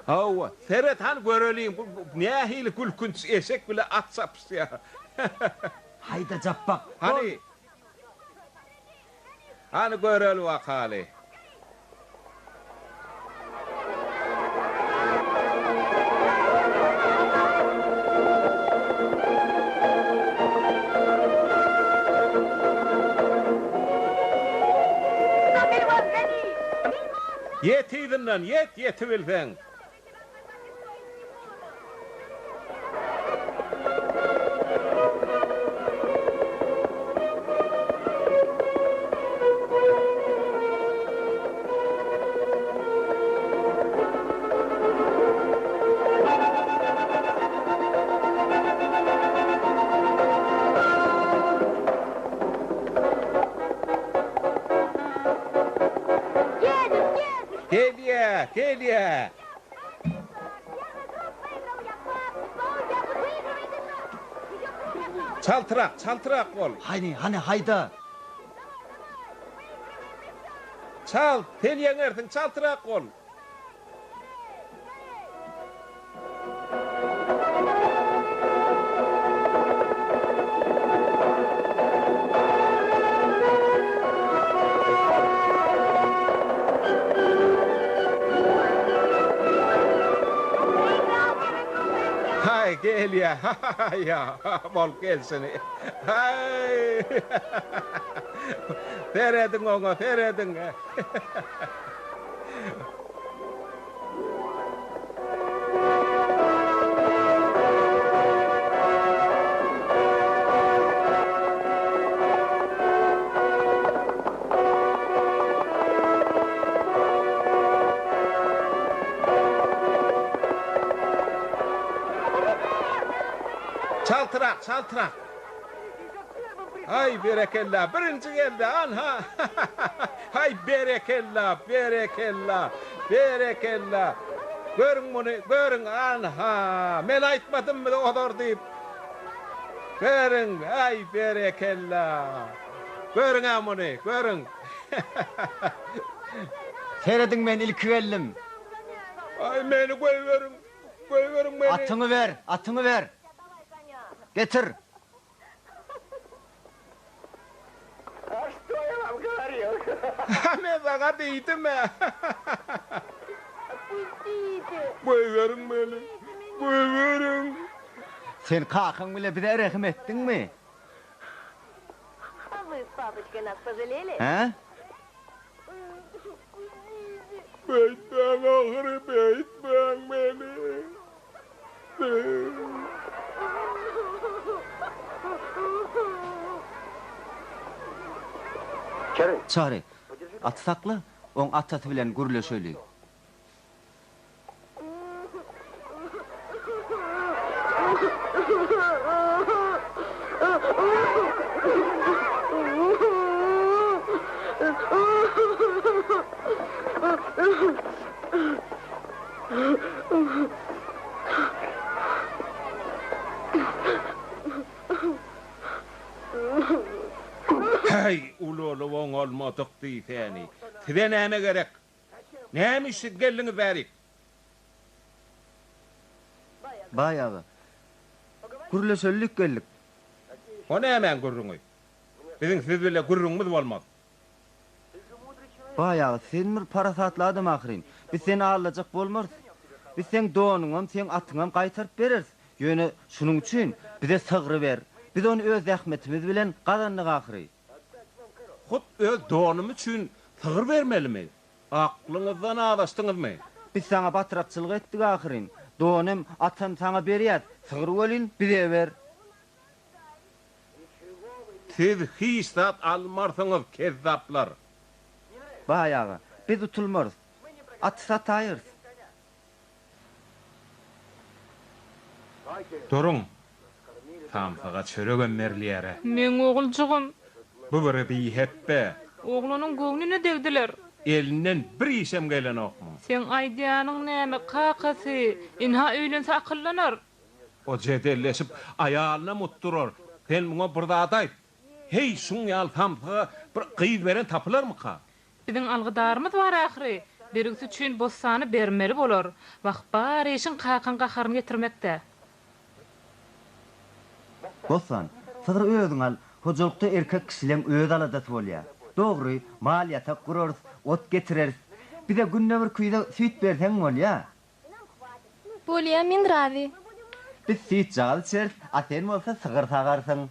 Hawa, seret han göreliň, nähili gülkünç eşek bile at çapşýar. Hayda jappaq. Hani göreli wakaly. Yetiydinlen, yetibilsen. Gelýär. Çaltyrak bol. Hani hayda. Çal, sen yeňerdiň, çaltyrak bol. Gelýär. Ya, bol gelsini. Hay. Feredin oňa, feredin. Çaltyrak. Ay berekella, birinci geldi anha. Hay berekella. berekella. Görün bunu, görün anha. Men aytmadım mı odor deyip. Görün, ay berekella. Görün amını, görün. Seyredin men ilki vellim. Ay meni koyverin. Koyverin meni. Atını ver. Getir. Men sana deydim mi? Пустите! Koyverin meni. Koyverin. Sen kalkın bile bize rehim ettin mi? А вы с папочкой нас пожалели? He? Beytten ahırı beytten beni. Çare. At sakla. On atası bilen gurule söylüyor. Hey ululu on olmadık diyeni. Size neme gerek? Neme işit gelini verik? Bayağı. Gurule söylük geldik. O ne hemen gurrunu? Bizim siz bile gurrunumuz olmaz. Bayağı sen bir parasatlı adam ahirin. Biz seni ağırlayacak bolmaz. Biz sen doğunun sen atınam kaytarıp veririz. Yöne şunun için bize sığırı ver. Biz onu öz zahmetimiz bilen kazanlık ahiri. Hut öz doğunum için sığır vermeli mi? Aklınızdan ağlaştınız mı? Biz sana batırakçılık ettik ahirin. Doğunum atam sana beriyat. Sığır olin bize ver. Siz hisat almarsınız kezzaplar. Bayağı. Biz tutulmarız. Atı satayırız. Durun. Tamsaga çörek ömmerliyere. Men oğulcuğum, Bu biri biheppe. oğlunun göğnüne degdiler. Elinden bir işem gelen okmu. Sen aydiyanın näme kakası, inha öýlense akıllanar. O cedelleşip ayağına mutturur. Sen buna burada adayt. Hey şun yal tamsaga bir kıyız veren tapılar mı ka? Bizim algıdarımız var ahiri. Birisi üçün bossany bermeli bolar. Bak bar eşin kakan kakarını getirmekde. Bossan, sığır özün al. Hocalıkta erkek kişilen öz aladat bolya. Doğru, mal yatak kurarız, ot getireriz. Bir de günne bir kuyda süt versen bolya. Bolýa men razy. Biz süt jağıl içeriz, aten bolsa sığır sağarsın.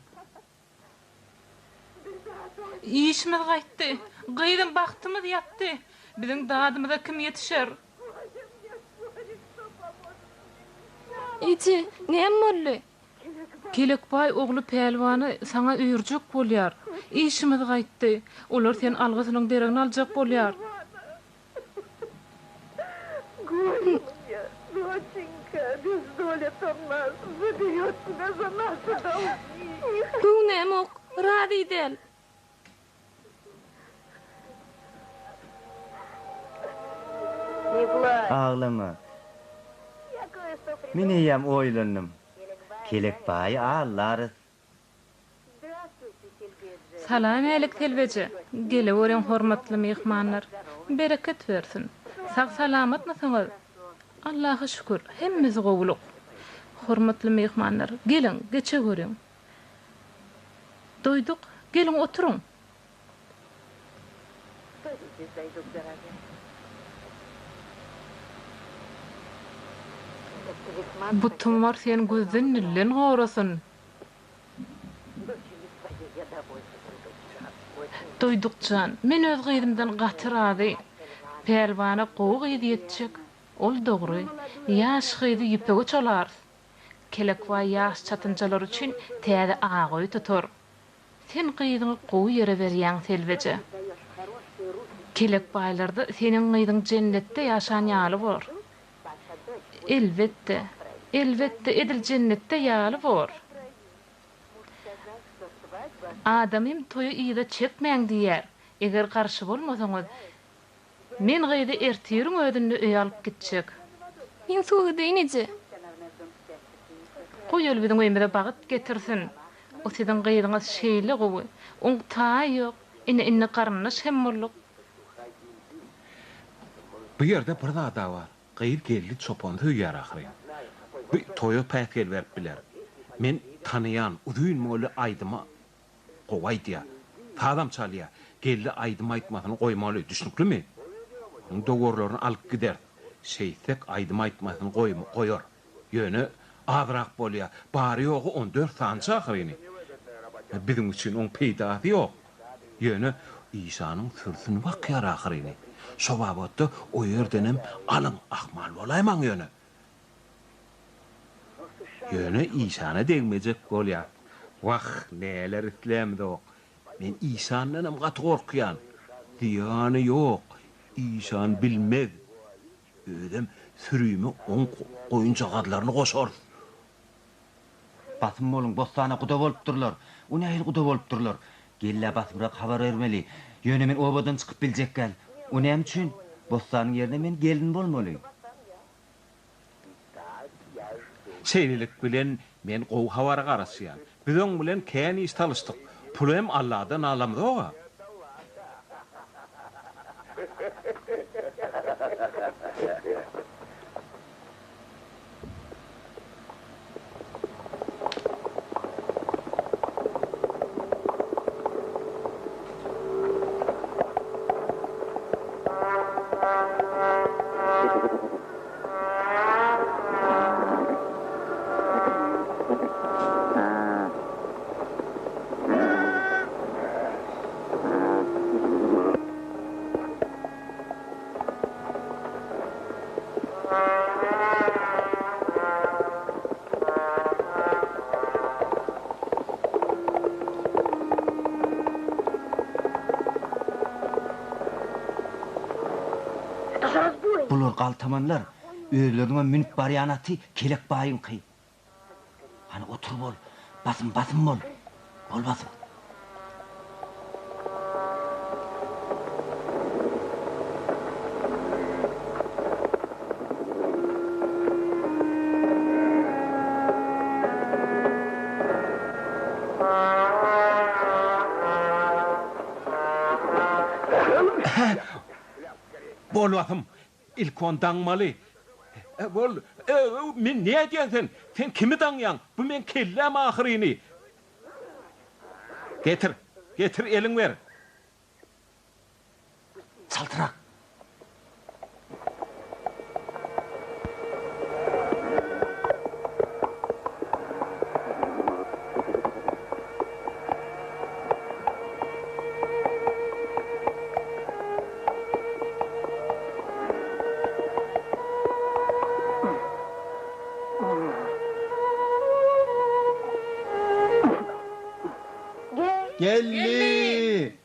İşimiz gaýtdy. Gıydın baktımız yaptı. Bizim dadımıza kim yetişer? Iti, näme boldy? Kelekbay oğlu pelwanı sana üýürjek bolýar. İşimiz gaýtdy. Olar sen algysynyň deregini aljak bolýar. Гостя, доченька, бездоля-то нас заберет тебя за наши долги. Bu näme ok? Razy del. Не плачь, Ağlama. я кое-что придумала. Miniyem oýlanım. Kelek baý ağlarız. Здравствуйте, Сельбеджи. Salam elik telbeji. Geleweren hormatly mehmanlar. Bereket versin. Sag salamat mısınız? Allah'a şükür. Hemmimiz gowuluk. Hormatly mehmanlar, gelin, geçe görün. Doyduk, gelin oturun. Садитесь, зайдут дорогая. Это весьма Bu tumar sen gözden nillen gorasın. дочери своей я довольствуюсь. Очень Doydukcan, men öz gydymdan gatyrady. Pelwana gowy gydy ýetjek. Ol dogry, ýaş gydy ýipege çalar. Kelek we ýaş çatynjalar üçin täze agoý tutur. Sen gydyňy gowy ýere berýän selbeje. Kelek baýlarda seniň gydyň jennetde ýaşan ýaly bor. Elbetde, elbetde edil jennetde ýaly bor. Adamym toyu ýyda çekmeň diýer. Eger garşy bolmasaňyz, Men gaýdy ertiýiriň ödünde öý alyp gitjek. Men suwy deýnije. Goýul biziň öýümizde bagyt getirsin. O siziň gaýdyňyz şeýle gowy. Oň taý ýok. Inne garnaş hem bolluk. Bu yerde bir da var. Gaýır geldi çopan hüýýar ahry. Bu toýa pätgel berip biler. Men tanayan uzun moly aýdyma gowaýdy. Tadam çalýa. Geldi aýdyma aýtmasyny goýmaly düşnüklimi? Oň dogorlaryny alyp gider. Şeýsek aýdyma aýtmasyny goýar. Ýöne azrak bolýar. Bary ýogy 14 sança ahryny. Bizim üçin oň peýdasy ýok. Ýöne İsa'nın sürsünü bakýar ahryny. Şobabotda o yerdenem alyň ahmal bolaýman ýöne. Ýöne İsa'na degmejek bolýar. Wah, näler islämdi o. Men İsa'ndan gat gorkýan. Diýany ýok. İsa'ny bilmez. Ödem sürüými oň goýunçagadlaryny goşar. Basym bolun, bostana guda bolupdurlar. O nähil guda bolupdurlar. Gelle basymrak habar bermeli. Ýöne men obadan çykyp biljek gel. O näme üçin? Bostanyň ýerine men gelin bolmaly. Şeýlelik bilen men gow hawara garaşýan. Biziň bilen kän iş talışdyk. Pul hem Allahdan alamdy oga. Bular galtamanlar, öýlerine minip barýanaty kelek baýynky. Hani otur bol, basym bol. Bol basym. Bol basym. İlk on daňmaly. Bol, men näe diýsen? Sen kimi daňýan? Bu men kellem ahryny. Getir eliň ber. Saltyrak. Gelli!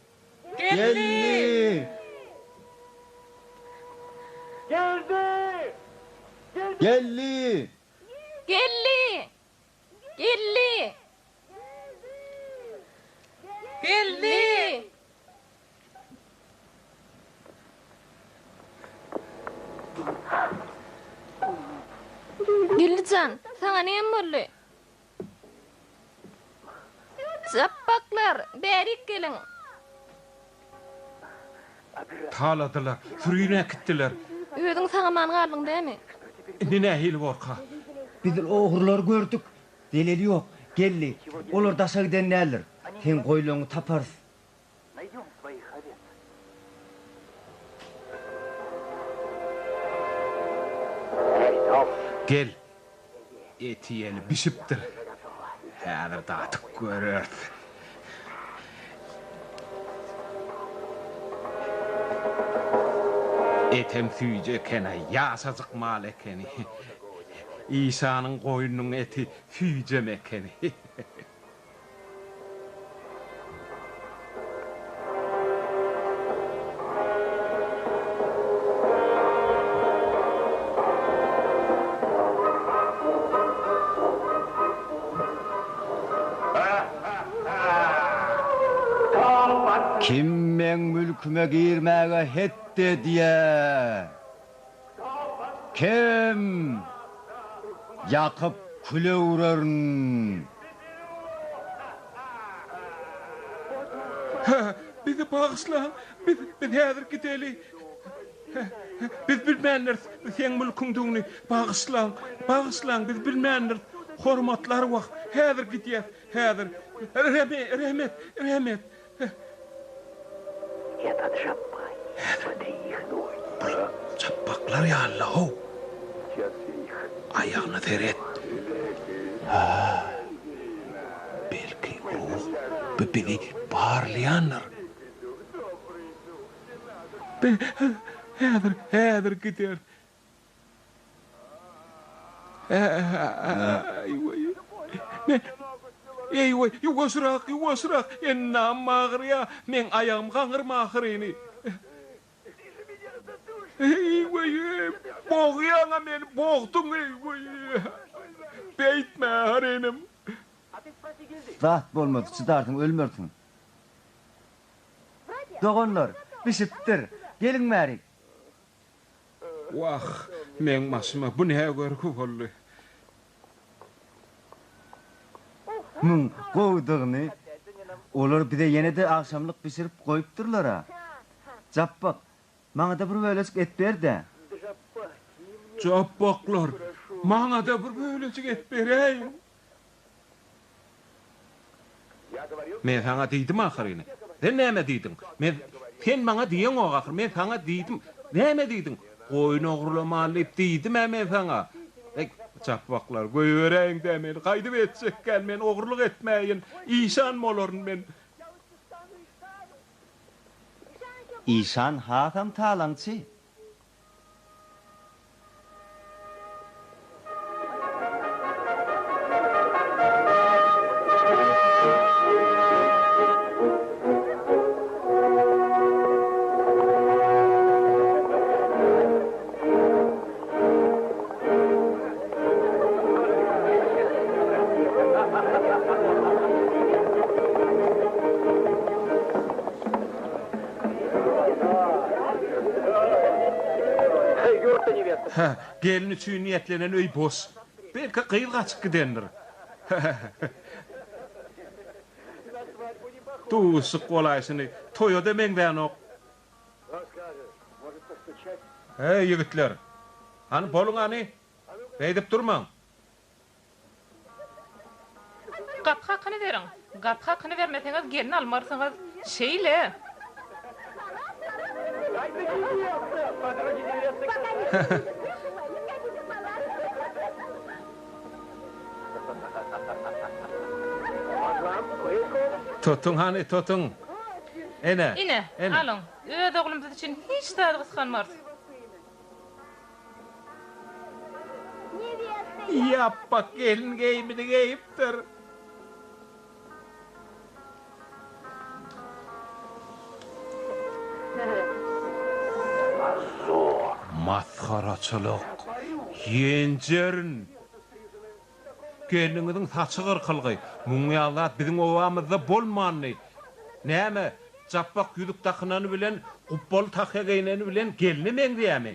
Gelli! Geldi! Gelli! Gelli! Gelli! Geldi! Gellican, sana näme boldy? Zappaklar, berik gelin. Taladylar, sürüýüne gitdiler. Özüň saňaman galdyň dämi? Indi nähil borka? Biz oğurlar gördük. Delili yok. Gelli. Olur daşa giden näler? Sen goýluňy taparys. Gel. Etiyeli bişipdir. Häzir datyp görür. Etem süýje kene ýasazyk mal ekeni. İsa'nın goýunyň eti süýjem ekeni. Kim men mülküme girmäge hetdi? de diye. Kim yakıp küle uğrarın. Bizi bağışla. Biz häzir gideli. Biz bilmänler sen mülküňdiňi bağışlan, biz bilmänler. Hormatlar waq. Häzir gidýär. Häzir. Rahmet. Çapaklar ya Allah. Ayağını teret. Belki bu beni bağırlayanlar. Häzir gider. Eyvay, yuvasırak, ennam mağır ya, men ayağım kanırma ahirini. Eyvay, boğuyana men, boğdun eyvay. Beytme ahirinim. Rahat bolmadı, çıdartın, ölmürsün. Doğanlar, bişiptir, gelin merik. Vah, men masıma bu ne görkü oldu. Mün kovduğunu, olur bir de yine de akşamlık pişirip koyupturlar ha. Cappak, bana da bir böylecik et ver de. Cappaklar, bana da bir böylecik et vereyim. Men sana dedim ahirini. Sen näme dedin? Sen bana diýen o ahir, men sana dedim. Näme dedin? Koyun oğurlamalyp dedim men sana. Çapaklar göýereň de men gaýdyp etsek gel men oğurluk etmeýin. İşan bolaryn men. İşan hatam talaňçy. Gelin üçün niyetlenen öy boş. Belki kıyıl kaçık gidendir. Tuğusuk kolaysını toyo demen ben ok. Hey yigitler. Hani bolun hani? Beydip durman. Gap hakkını verin. Gap hakkını vermeseniz gelin almarsınız. Şeyle. Tutun hani tutun. Ine, alın. Öd oğlumuz için hiç tadı kıskanmaz. Yap bak gelin giyimini giyiptir. Maskaraçılık, yencerin. Geliniňiziň saçy gyrkylgy, muňýalat biziň owamyzda bolmanly. Näme? Çappak ýüzük takynany bilen, gubbal takya geýneni bilen gelini meňdiýämi?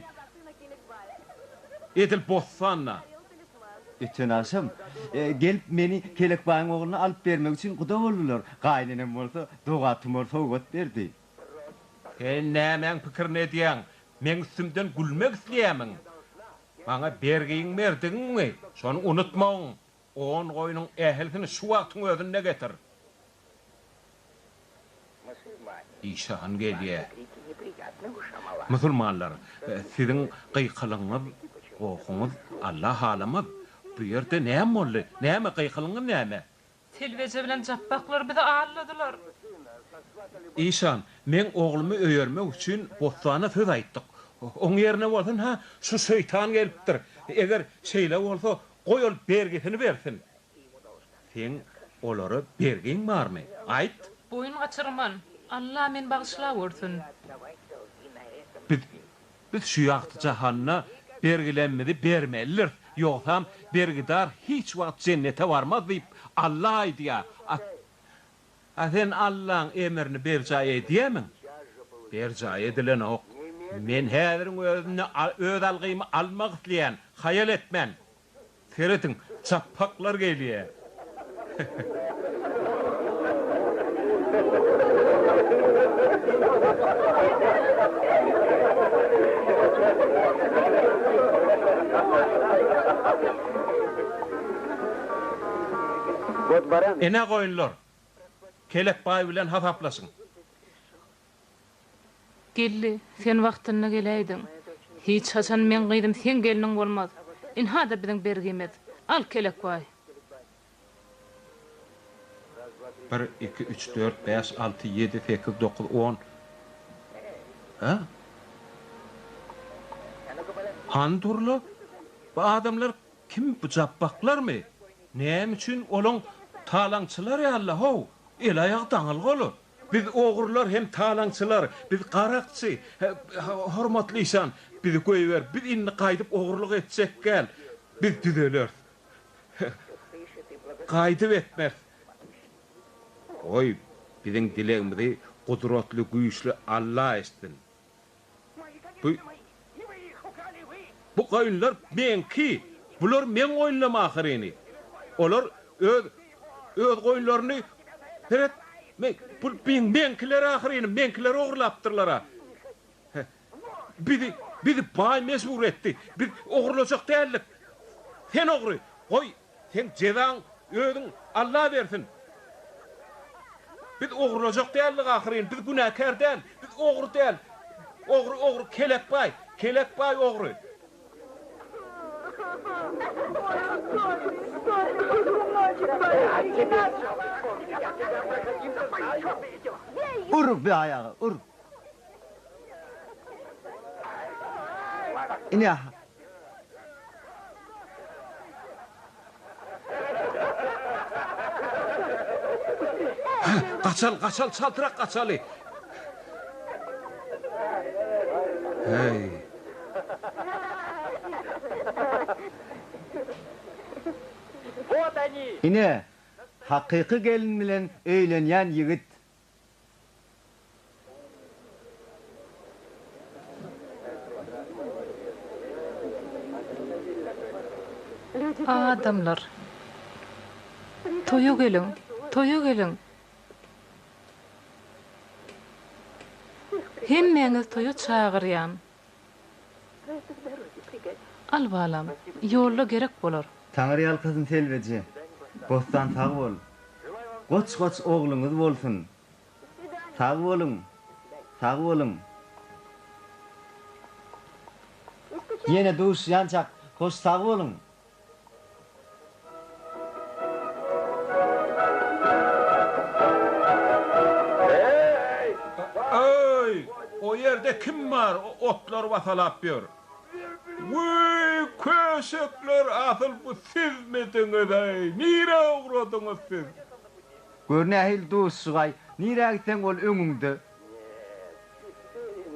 Edil bossanna. Üçün aşım, gelip meni kelek baýyň oğluna alıp bermek üçin guda boldular. Gaýninem bolsa, dogatym bolsa ogat berdi. Sen nämeň pikirini edýäň? Men üstümden gülmek isleýämiň. Bana bergiň berdiňmi? Şonu unutmaň. On goýunyň ählisini şu wagtyň özünde getir. İşan gelýär. Musulmanlar, siziň gıykylyňyz, gokuňyz Allah halamyz. Bu ýerde näme boldy? Näme gıykylyňyz näme? Telveje bilen jappaklar bizi ağırladılar. İşan, men oğlumy öýermek üçin bostana söz aýtdyk. Oň ýerine bolsun ha, şu şeytan gelipdir. Eger şeýle bolsa, goýul bergisini bersin. Sen olary bergiň barmy? Aýt. Boyun gaçyrman. Allah men bagışla görsün. Biz şu ýagty jahanna bergilenmedi bermeliler. Ýoksam bergidar hiç wagt jennete barmaz diýip Allah aýdýar. Sen Allah'ın emrini bercaye ediyemem. Bercaye edilen ok. Men häziriň özüne öz algymy almak isleýän, hayal etmän. Feretin çapaklar gelýär. Ene goýunlar. Kelek baý bilen hasaplasyn. Gelli, sen wagtyna geleýdin. Hiç haçan men gydym sen gelniň bolmaz. In hada biziň bergimet. Al kelek baý. 1, 2, 3, 4, 5, 6, 7, 8, 9, 10. Ha? Handurlu? Bu adamlar kim bu jabbaklar mı? Näme üçin olaň talaňçylar ya Allah ho? El aýagy daňyl olur. Biz oğurlar hem talaňçylar, biz garakçy, hormatly insan, bizi goýber, biz inni gaýdyp oğurluk etsek gel. Biz düzeler. Gaýdyp etmez. Oy, biziň dilegimizi gudratly güýçli Allah estin. Bu goýunlar menki, bular men oýnlamakyryny. Olar öz goýunlaryny heret benkiler ahyryny, benkiler oğurlapdyrlar. Bizi baý mesbur etdi. Biz oğurlajak däldik. Sen oğru, goý, sen jezaň özüň Allah bersin. Biz oğurlajak däldik ahyryny, biz günäkär däl, biz oğru däl. Oğru kelek baý oğru. Uruk bir ayağı, uruk. İne. Kaçal, çaltırak kaçalı. Hey. İne. Hakyky gelin bilen öýlenýän ýigit. Adamlar. Toýa gelin. Hemmeňiz toýa çagyrýan. Al balam, ýolda gerek bolar. Taňry ýalkasyn selbeji. Bostan sag bol. Goç ogluňyz bolsun. Sag bolun. Ýene duş ýançak, hoş sag bolun. O yerde kim var? Otlar vasalap ýör. Vay köşekler asıl bu siz midiňiz ey? Nire uğradyňyz siz? Görnähil duş sugay. Nire gitsen ol öňüňde.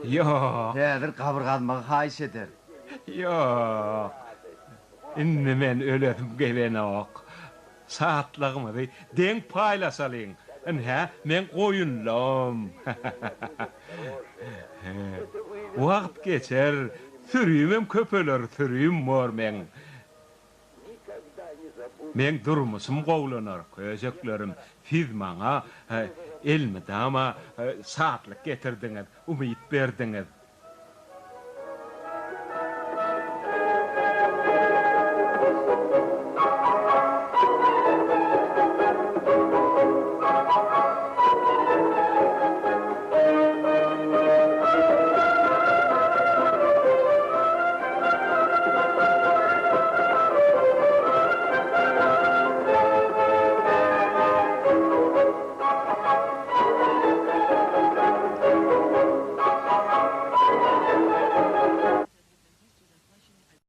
Ýok. Häzir gabrgadmagy haýyş eder. Ýok. Inni men öledim gelenok. Saatlygymyzy deň paýlasalyň. Men goýunlam. Wagt geçer, sürüýüm köpeler, sürüýüm mor men. Men durmuşum gowlanar, köjeklerim, siz maňa elmidama saatlyk getirdiňiz, umyt berdiňiz.